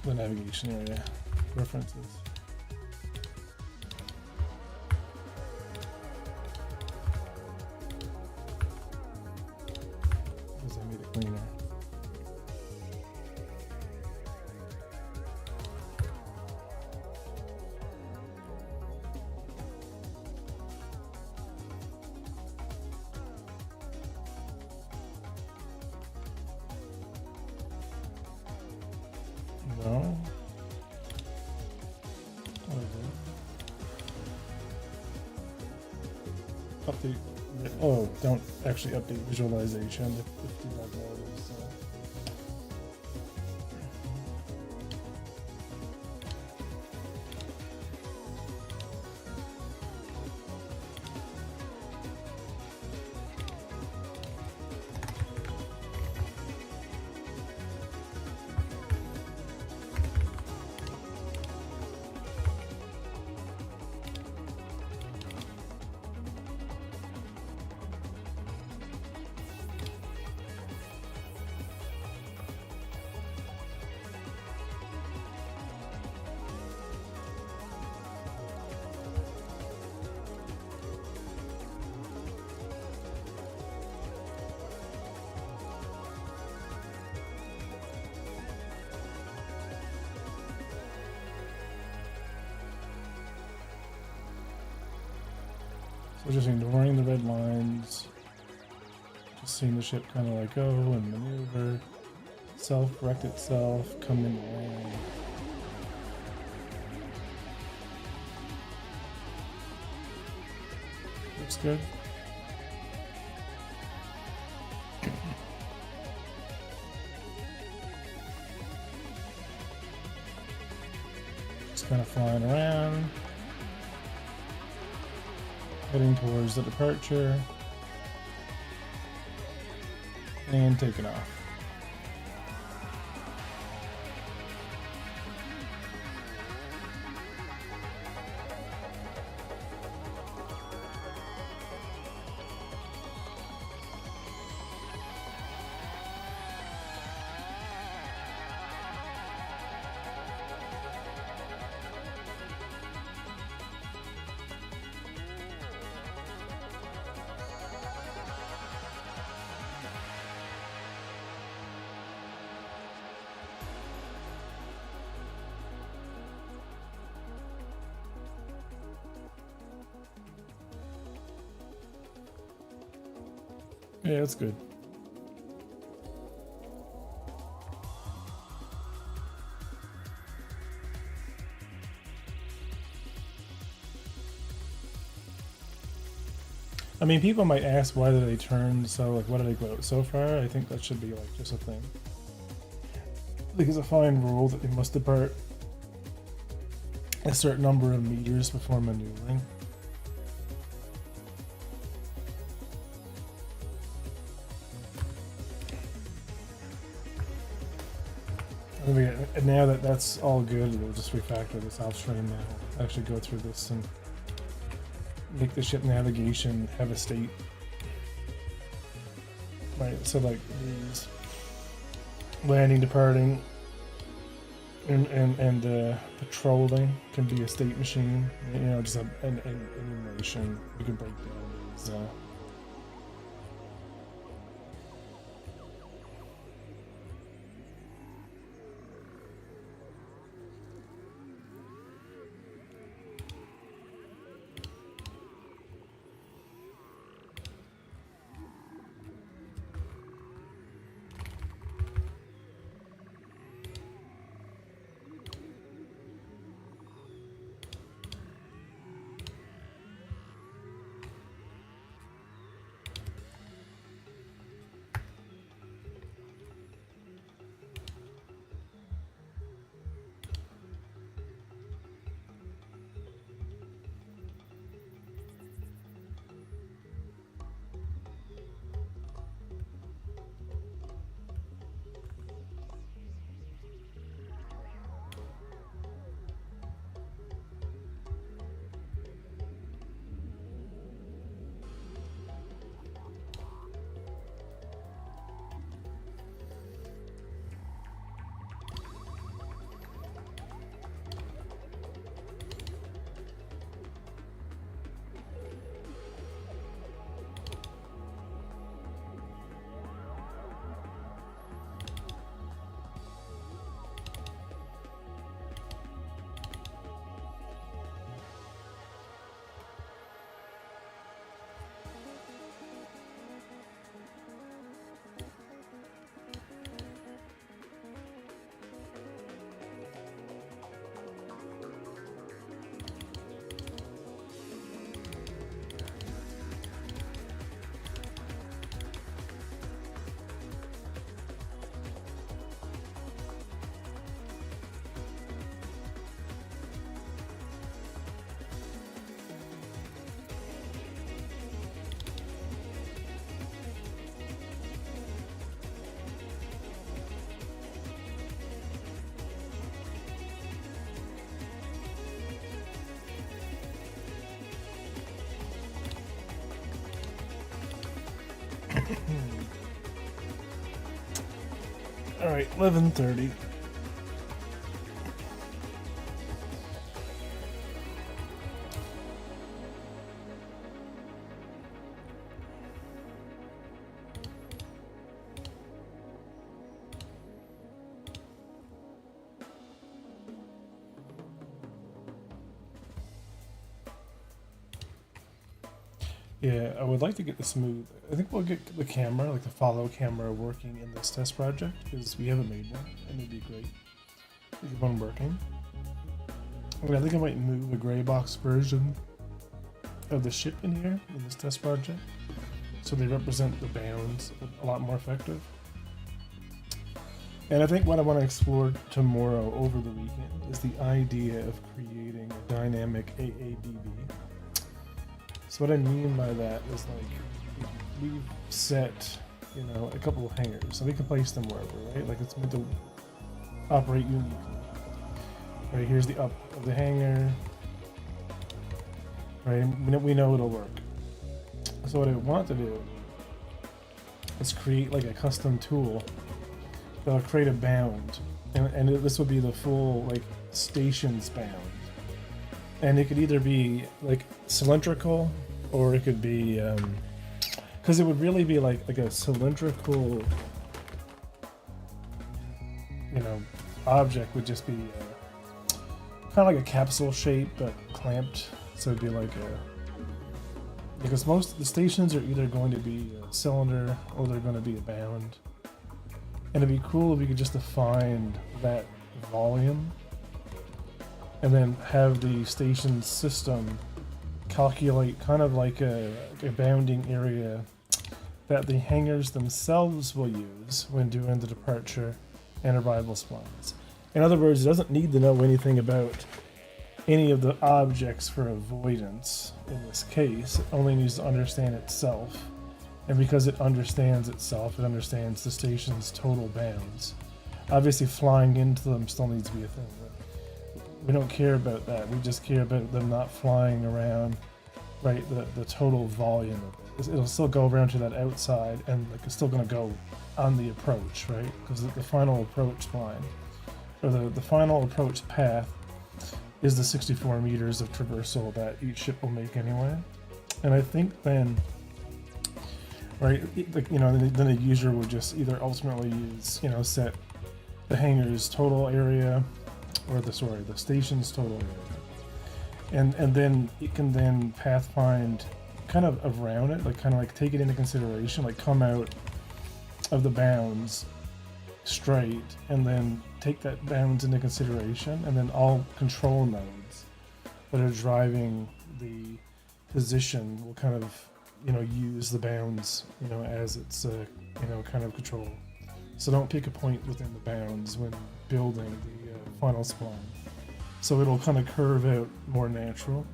the navigation area. References. Because I made it cleaner. No. Update. Oh, don't actually update visualization if you don't know this. So just ignoring the red lines, just seeing the ship kind of like go and maneuver, self-correct itself, come in the way. Looks good. Just kind of flying around. Heading towards the departure and taking off. Yeah, that's good. I mean, people might ask why did they turn so, like, why did they go out so far? I think that should be, like, just a thing. Like, it's a fine rule that they must depart a certain number of meters before maneuvering. And now that that's all good, we'll just refactor this outstream now. Actually go through this and make the ship navigation have a state. Right, so like these landing, departing, and patrolling can be a state machine. You know, just an animation. You can break down these. right, 11:30. Yeah, I would like to get the smooth. I think we'll get the camera, like the follow camera, working in this test project because we haven't made one, and it'd be great to get one working. I think I might move a gray box version of the ship in here in this test project, so they represent the bounds a lot more effective. And I think what I want to explore tomorrow over the weekend is the idea of creating a dynamic AABB. So what I mean by that is like we've set, a couple of hangers, so we can place them wherever, right? Like it's meant to operate uniquely. Right, here's the up of the hanger. Right, we know it'll work. So what I want to do is create like a custom tool that'll create a bound, and this would be the full like stations bound. And it could either be like cylindrical, or it could be, because it would really be like a cylindrical, object would just be kind of like a capsule shape but clamped. So it'd be like because most of the stations are either going to be a cylinder or they're going to be a bound. And it'd be cool if we could just define that volume and then have the station system calculate kind of like a bounding area that the hangars themselves will use when doing the departure and arrival splines. In other words, it doesn't need to know anything about any of the objects for avoidance in this case. It only needs to understand itself. And because it understands itself, it understands the station's total bounds. Obviously, flying into them still needs to be a thing. We don't care about that. We just care about them not flying around, right? The total volume of it. It'll still go around to that outside, and like it's still going to go on the approach, right? Because the final approach line, or the final approach path, is the 64 meters of traversal that each ship will make anyway. And I think then, right, then the user would just either ultimately use, set the hangar's total area, or the station's total area, and then it can then pathfind kind of around it, like kind of like take it into consideration, like come out of the bounds straight, and then take that bounds into consideration, and then all control nodes that are driving the position will kind of use the bounds as its kind of control. So don't pick a point within the bounds when building the final spline. So it'll kind of curve out more natural,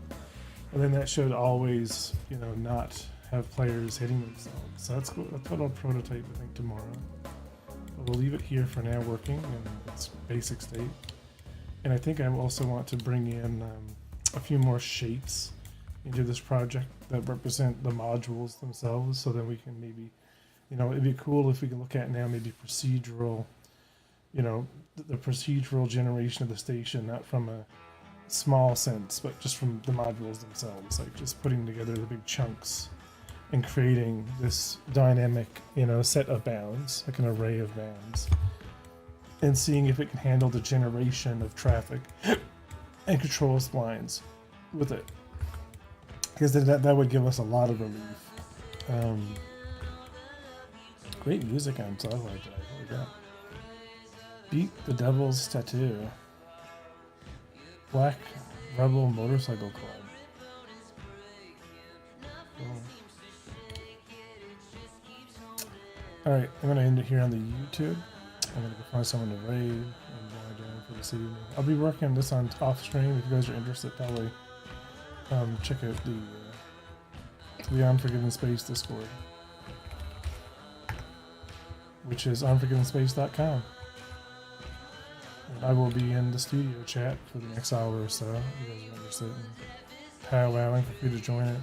and then that should always not have players hitting themselves. So that's cool. That's what I'll prototype, I think, tomorrow. But we'll leave it here for now, working in its basic state. And I think I also want to bring in a few more shapes into this project that represent the modules themselves, so that we can maybe, it'd be cool if we could look at now maybe procedural, the procedural generation of the station, not from a small sense, but just from the modules themselves, like just putting together the big chunks and creating this dynamic, set of bounds, like an array of bounds, and seeing if it can handle the generation of traffic and control splines with it. Because that would give us a lot of relief. Great music on Talk Like That. Holy crap. Beat the Devil's Tattoo. Black Rebel Motorcycle Club. Cool. Alright, I'm going to end it here on the YouTube. I'm going to go find someone to raid and down for this evening. I'll be working on this on off stream. If you guys are interested, probably check out the Unforgiven Space Discord, which is unforgivenspace.com. And I will be in the studio chat for the next hour or so. If you guys are interested in powwowing, feel free to join it.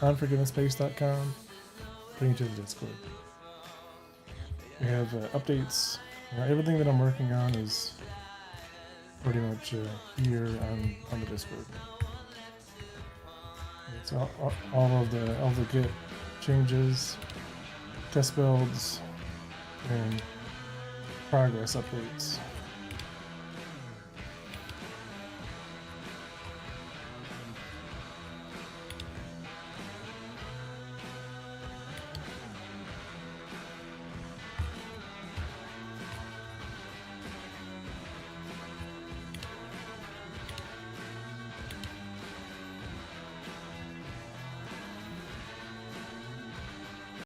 Unforgivenspace.com. Bring you to the Discord. We have updates Everything that I'm working on is pretty much here on the Discord. It's all of the Git changes, test builds, and progress updates.